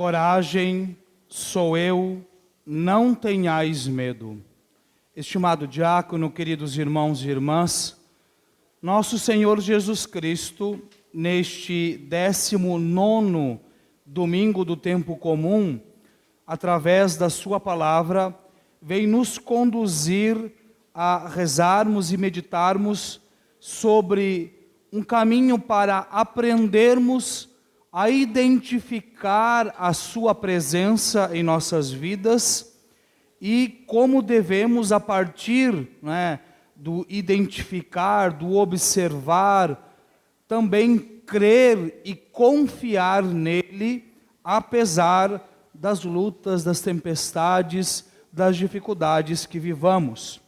Coragem, sou eu, não tenhais medo. Estimado diácono, queridos irmãos e irmãs, nosso Senhor Jesus Cristo, neste 19º domingo do tempo comum, através da sua palavra, vem nos conduzir a rezarmos e meditarmos sobre um caminho para aprendermos a identificar a sua presença em nossas vidas e como devemos, a partir, do identificar, do observar, também crer e confiar nele, apesar das lutas, das tempestades, das dificuldades que vivamos.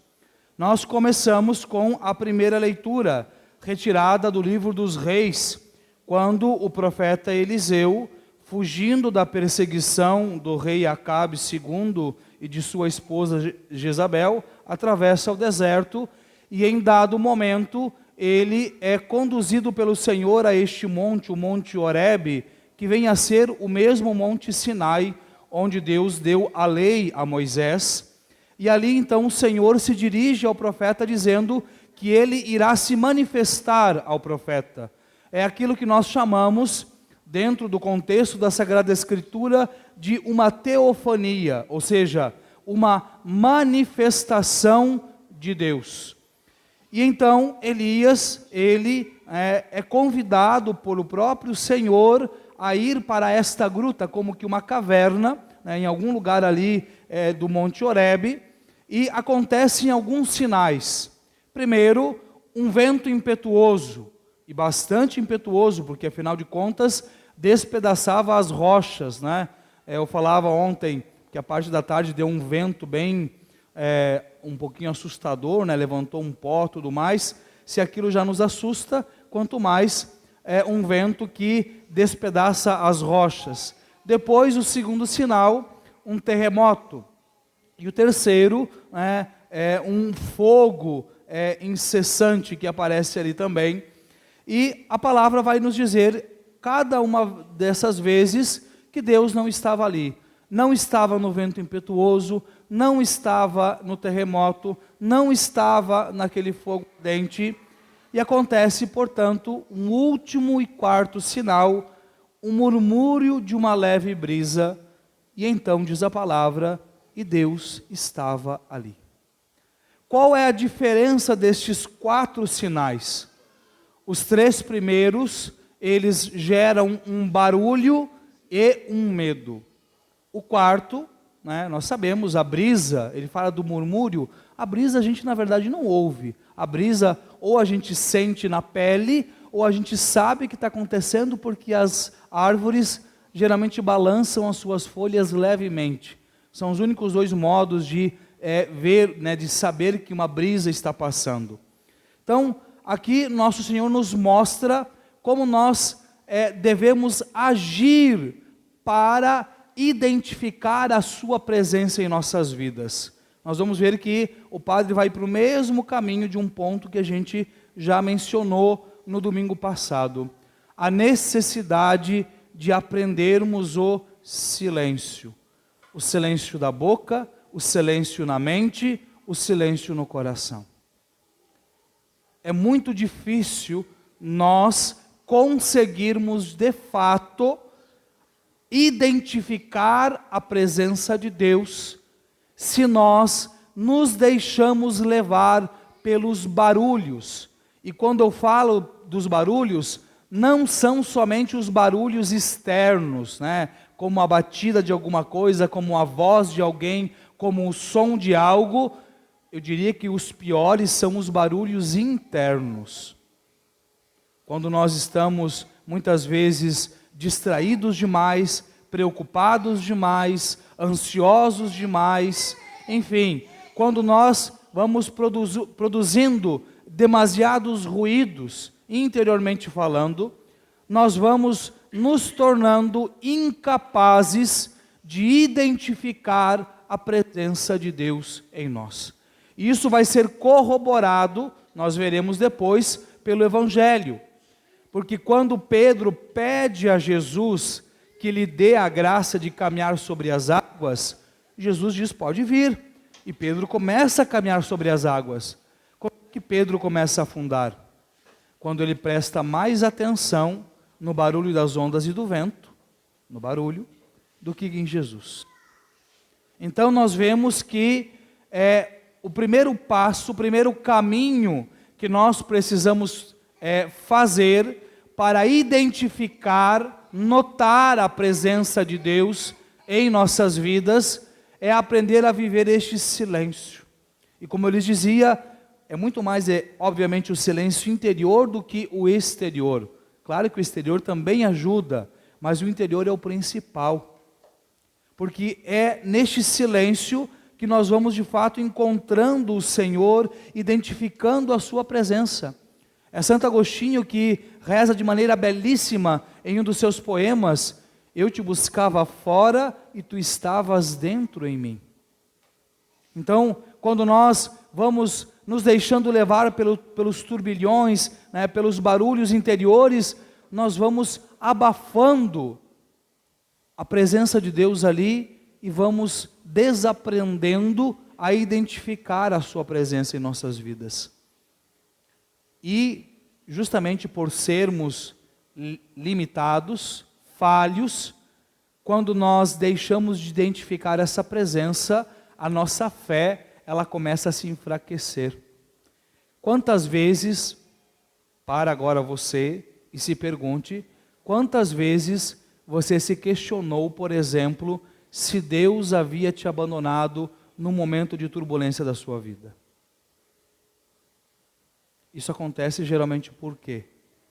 Nós começamos com a primeira leitura, retirada do livro dos Reis, quando o profeta Eliseu, fugindo da perseguição do rei Acabe II e de sua esposa Jezabel, atravessa o deserto e em dado momento ele é conduzido pelo Senhor a este monte, o Monte Horebe, que vem a ser o mesmo Monte Sinai, onde Deus deu a lei a Moisés. E ali então o Senhor se dirige ao profeta dizendo que ele irá se manifestar ao profeta. É aquilo que nós chamamos, dentro do contexto da Sagrada Escritura, de uma teofania, ou seja, uma manifestação de Deus. E então Elias, ele é convidado pelo próprio Senhor a ir para esta gruta, como que uma caverna, em algum lugar ali do Monte Horebe, e acontecem alguns sinais. Primeiro, um vento impetuoso, e bastante impetuoso, porque afinal de contas despedaçava as rochas, Eu falava ontem que a parte da tarde deu um vento bem, um pouquinho assustador, levantou um pó, tudo mais. Se aquilo já nos assusta, quanto mais um vento que despedaça as rochas. Depois, o segundo sinal, um terremoto. E o terceiro é um fogo incessante que aparece ali também. E a palavra vai nos dizer, cada uma dessas vezes, que Deus não estava ali. Não estava no vento impetuoso, não estava no terremoto, não estava naquele fogo ardente. E acontece, portanto, um último e quarto sinal, um murmúrio de uma leve brisa. E então diz a palavra, e Deus estava ali. Qual é a diferença destes 4 sinais? Os 3 primeiros, eles geram um barulho e um medo. O quarto, nós sabemos, a brisa, ele fala do murmúrio, a brisa a gente na verdade não ouve. A brisa ou a gente sente na pele, ou a gente sabe que está acontecendo porque as árvores geralmente balançam as suas folhas levemente. São os únicos 2 modos de ver, de saber que uma brisa está passando. Então, aqui nosso Senhor nos mostra como nós devemos agir para identificar a sua presença em nossas vidas. Nós vamos ver que o Padre vai para o mesmo caminho de um ponto que a gente já mencionou no domingo passado. A necessidade de aprendermos o silêncio. O silêncio da boca, o silêncio na mente, o silêncio no coração. É muito difícil nós conseguirmos, de fato, identificar a presença de Deus, se nós nos deixamos levar pelos barulhos. E quando eu falo dos barulhos, não são somente os barulhos externos, como a batida de alguma coisa, como a voz de alguém, como o som de algo. Eu diria que os piores são os barulhos internos. Quando nós estamos, muitas vezes, distraídos demais, preocupados demais, ansiosos demais, enfim, quando nós vamos produzindo demasiados ruídos, interiormente falando, nós vamos nos tornando incapazes de identificar a presença de Deus em nós. E isso vai ser corroborado, nós veremos depois, pelo Evangelho. Porque quando Pedro pede a Jesus que lhe dê a graça de caminhar sobre as águas, Jesus diz: pode vir. E Pedro começa a caminhar sobre as águas. Como que Pedro começa a afundar? Quando ele presta mais atenção no barulho das ondas e do vento, no barulho, do que em Jesus. Então nós vemos que o primeiro passo, o primeiro caminho que nós precisamos fazer para identificar, notar a presença de Deus em nossas vidas, é aprender a viver este silêncio. E como eu lhes dizia, é muito mais, obviamente, o silêncio interior do que o exterior. Claro que o exterior também ajuda, mas o interior é o principal. Porque é neste silêncio que nós vamos de fato encontrando o Senhor, identificando a sua presença. É Santo Agostinho que reza de maneira belíssima em um dos seus poemas: eu te buscava fora e tu estavas dentro em mim. Então, quando nós vamos nos deixando levar pelos turbilhões, pelos barulhos interiores, nós vamos abafando a presença de Deus ali e vamos desaprendendo a identificar a sua presença em nossas vidas. E justamente por sermos limitados, falhos, quando nós deixamos de identificar essa presença, a nossa fé, ela começa a se enfraquecer. Quantas vezes, para agora você e se pergunte, quantas vezes você se questionou, por exemplo, se Deus havia te abandonado no momento de turbulência da sua vida? Isso acontece geralmente por quê?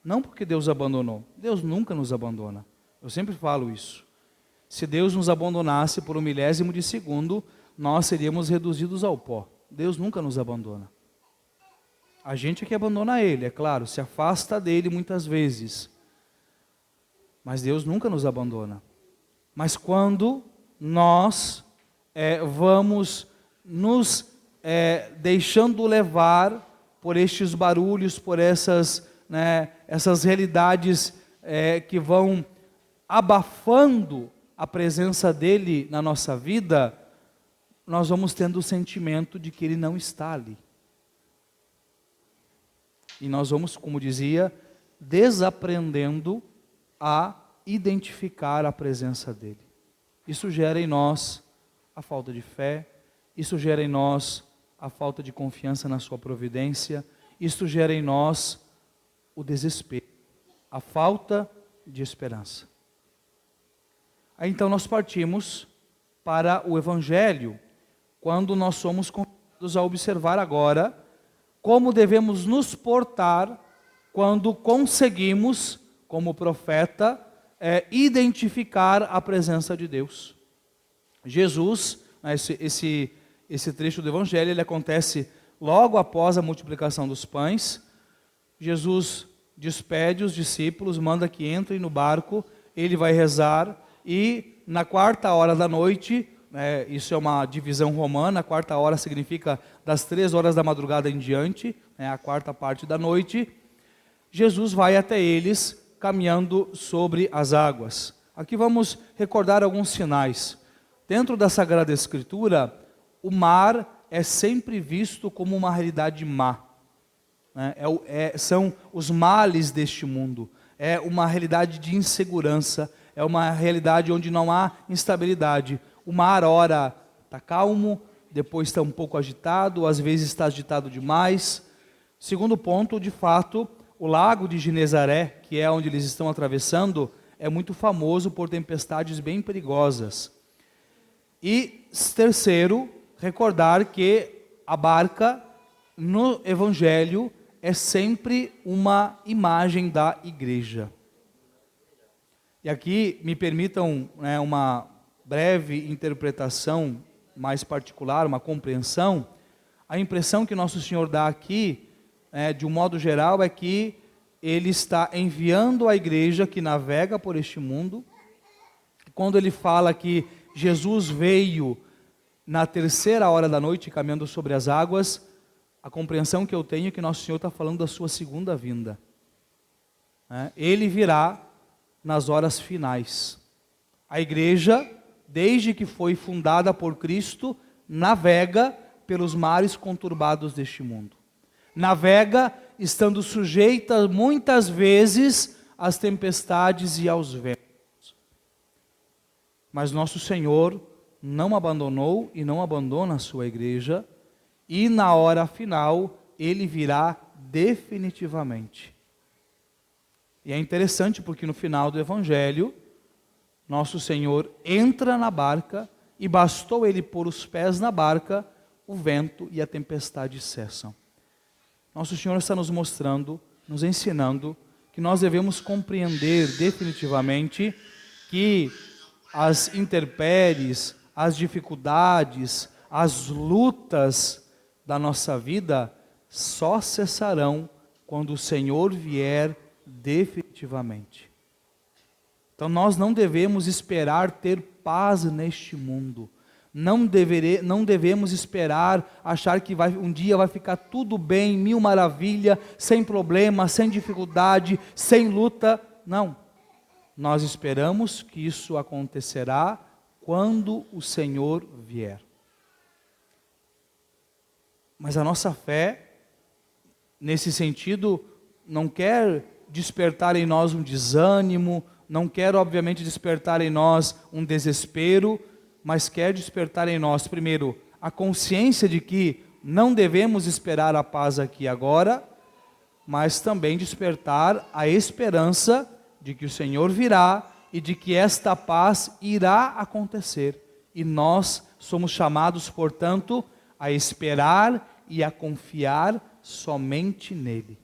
Não porque Deus abandonou. Deus nunca nos abandona. Eu sempre falo isso. Se Deus nos abandonasse por 1/1000 de segundo, nós seríamos reduzidos ao pó. Deus nunca nos abandona. A gente é que abandona Ele, é claro, se afasta dEle muitas vezes. Mas Deus nunca nos abandona. Mas quando nós vamos nos deixando levar por estes barulhos, por essas realidades que vão abafando a presença dEle na nossa vida, nós vamos tendo o sentimento de que Ele não está ali. E nós vamos, como dizia, desaprendendo a identificar a presença dEle. Isso gera em nós a falta de fé, isso gera em nós a falta de confiança na sua providência, isso gera em nós o desespero, a falta de esperança. Aí então nós partimos para o Evangelho, quando nós somos convidados a observar agora como devemos nos portar quando conseguimos, como profeta, identificar a presença de Deus. Jesus, esse trecho do Evangelho, ele acontece logo após a multiplicação dos pães. Jesus despede os discípulos, manda que entrem no barco, ele vai rezar e na 4h da noite, isso é uma divisão romana, a 4h significa das 3h da madrugada em diante, a quarta parte da noite, Jesus vai até eles caminhando sobre as águas. Aqui vamos recordar alguns sinais. Dentro da Sagrada Escritura, o mar é sempre visto como uma realidade má. São os males deste mundo. É uma realidade de insegurança, é uma realidade onde não há instabilidade. O mar, ora, está calmo, depois está um pouco agitado, às vezes está agitado demais. Segundo ponto, de fato, o lago de Genezaré, que é onde eles estão atravessando, é muito famoso por tempestades bem perigosas. E terceiro, recordar que a barca no Evangelho é sempre uma imagem da igreja. E aqui me permitam uma breve interpretação mais particular, uma compreensão. A impressão que Nosso Senhor dá aqui, de um modo geral, é que Ele está enviando a igreja que navega por este mundo. Quando Ele fala que Jesus veio na 3h da noite caminhando sobre as águas, a compreensão que eu tenho é que Nosso Senhor está falando da sua segunda vinda. Ele virá nas horas finais. A igreja, desde que foi fundada por Cristo, navega pelos mares conturbados deste mundo. Navega estando sujeita muitas vezes às tempestades e aos ventos. Mas nosso Senhor não abandonou e não abandona a sua igreja, e na hora final Ele virá definitivamente. E é interessante porque no final do Evangelho, nosso Senhor entra na barca e bastou Ele pôr os pés na barca, o vento e a tempestade cessam. Nosso Senhor está nos mostrando, nos ensinando, que nós devemos compreender definitivamente que as intempéries, as dificuldades, as lutas da nossa vida só cessarão quando o Senhor vier definitivamente. Então nós não devemos esperar ter paz neste mundo. Não devemos esperar, achar que um dia vai ficar tudo bem, mil maravilha, sem problema, sem dificuldade, sem luta. Não. Nós esperamos que isso acontecerá quando o Senhor vier. Mas a nossa fé, nesse sentido, não quer despertar em nós um desânimo, não quer, obviamente, despertar em nós um desespero, mas quer despertar em nós, primeiro, a consciência de que não devemos esperar a paz aqui e agora, mas também despertar a esperança de que o Senhor virá e de que esta paz irá acontecer. E nós somos chamados, portanto, a esperar e a confiar somente nele.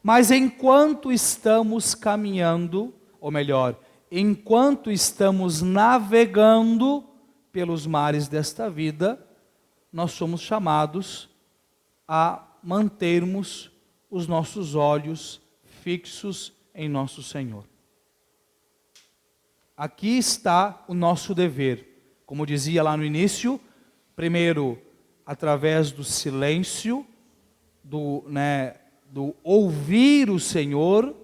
Mas enquanto estamos caminhando, ou melhor, enquanto estamos navegando pelos mares desta vida, nós somos chamados a mantermos os nossos olhos fixos em nosso Senhor. Aqui está o nosso dever. Como dizia lá no início, primeiro, através do silêncio, do ouvir o Senhor,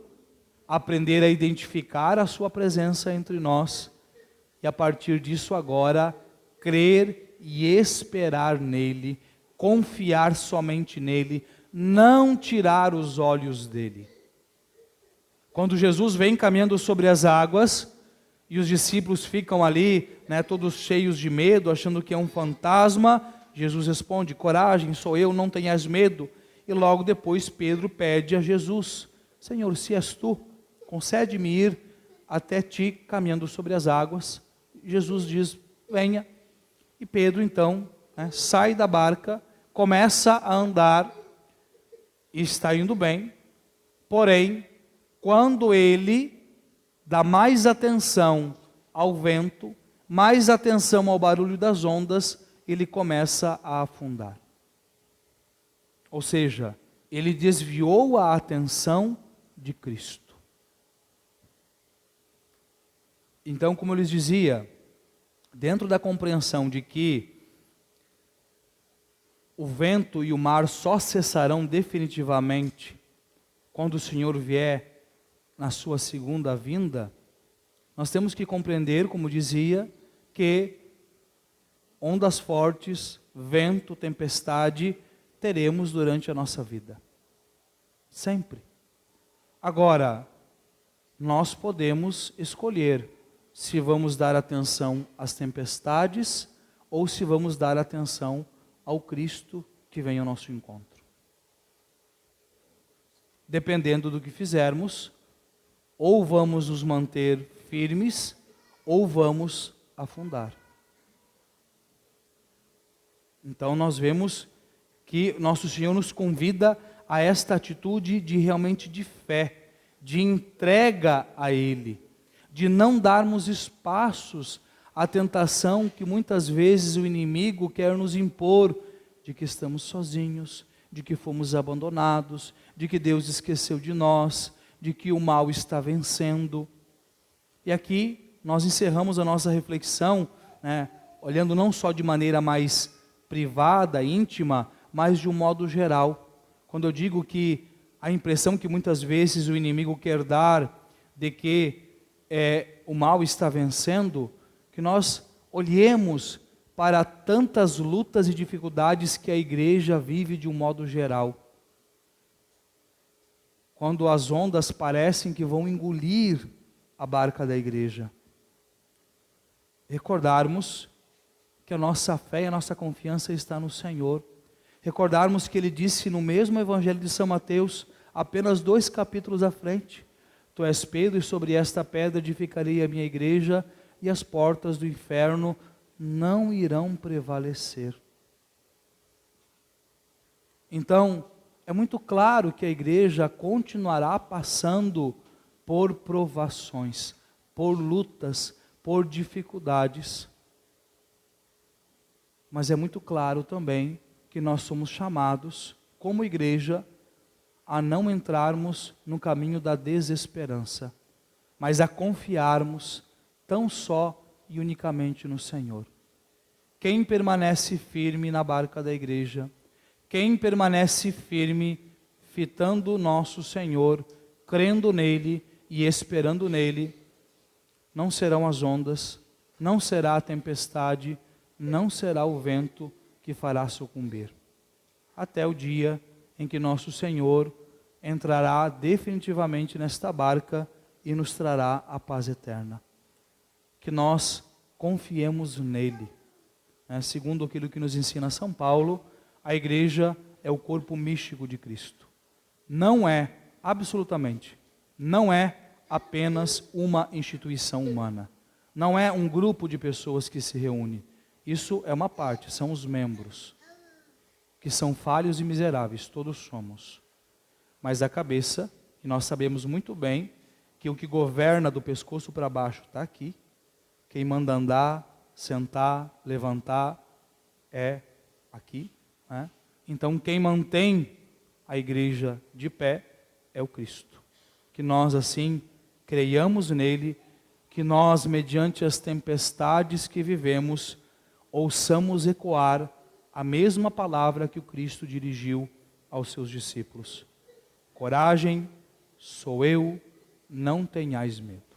aprender a identificar a sua presença entre nós e a partir disso agora crer e esperar nele, confiar somente nele, não tirar os olhos dele. Quando Jesus vem caminhando sobre as águas e os discípulos ficam ali, todos cheios de medo, achando que é um fantasma, Jesus responde: coragem, sou eu, não tenhas medo. E logo depois Pedro pede a Jesus: Senhor, se és tu, concede-me ir até ti caminhando sobre as águas. Jesus diz: venha. E Pedro então sai da barca, começa a andar e está indo bem. Porém, quando ele dá mais atenção ao vento, mais atenção ao barulho das ondas, ele começa a afundar. Ou seja, ele desviou a atenção de Cristo. Então, como eu lhes dizia, dentro da compreensão de que o vento e o mar só cessarão definitivamente quando o Senhor vier na sua segunda vinda, nós temos que compreender, como dizia, que ondas fortes, vento, tempestade, teremos durante a nossa vida. Sempre. Agora, nós podemos escolher se vamos dar atenção às tempestades ou se vamos dar atenção ao Cristo que vem ao nosso encontro. Dependendo do que fizermos, ou vamos nos manter firmes ou vamos afundar. Então nós vemos que nosso Senhor nos convida a esta atitude de fé, de entrega a Ele, de não darmos espaços à tentação que muitas vezes o inimigo quer nos impor, de que estamos sozinhos, de que fomos abandonados, de que Deus esqueceu de nós, de que o mal está vencendo. E aqui nós encerramos a nossa reflexão, olhando não só de maneira mais privada, íntima, mas de um modo geral. Quando eu digo que a impressão que muitas vezes o inimigo quer dar de que o mal está vencendo, que nós olhemos para tantas lutas e dificuldades que a igreja vive de um modo geral. Quando as ondas parecem que vão engolir a barca da igreja. Recordarmos que a nossa fé e a nossa confiança está no Senhor. Recordarmos que Ele disse no mesmo Evangelho de São Mateus, apenas 2 capítulos à frente: Tu és Pedro, e sobre esta pedra edificarei a minha igreja, e as portas do inferno não irão prevalecer. Então, é muito claro que a igreja continuará passando por provações, por lutas, por dificuldades. Mas é muito claro também que nós somos chamados, como igreja, a não entrarmos no caminho da desesperança, mas a confiarmos tão só e unicamente no Senhor. Quem permanece firme na barca da igreja, quem permanece firme, fitando o nosso Senhor, crendo nele e esperando nele, não serão as ondas, não será a tempestade, não será o vento que fará sucumbir. Até o dia em que nosso Senhor entrará definitivamente nesta barca e nos trará a paz eterna. Que nós confiemos nele. Segundo aquilo que nos ensina São Paulo, a igreja é o corpo místico de Cristo. Não é, absolutamente, não é apenas uma instituição humana. Não é um grupo de pessoas que se reúne. Isso é uma parte, são os membros, que são falhos e miseráveis, todos somos. Mas a cabeça, e nós sabemos muito bem que o que governa do pescoço para baixo está aqui. Quem manda andar, sentar, levantar é aqui. Então quem mantém a igreja de pé é o Cristo. Que nós assim creiamos nele, que nós, mediante as tempestades que vivemos, ouçamos ecoar a mesma palavra que o Cristo dirigiu aos seus discípulos: coragem, sou eu, não tenhais medo.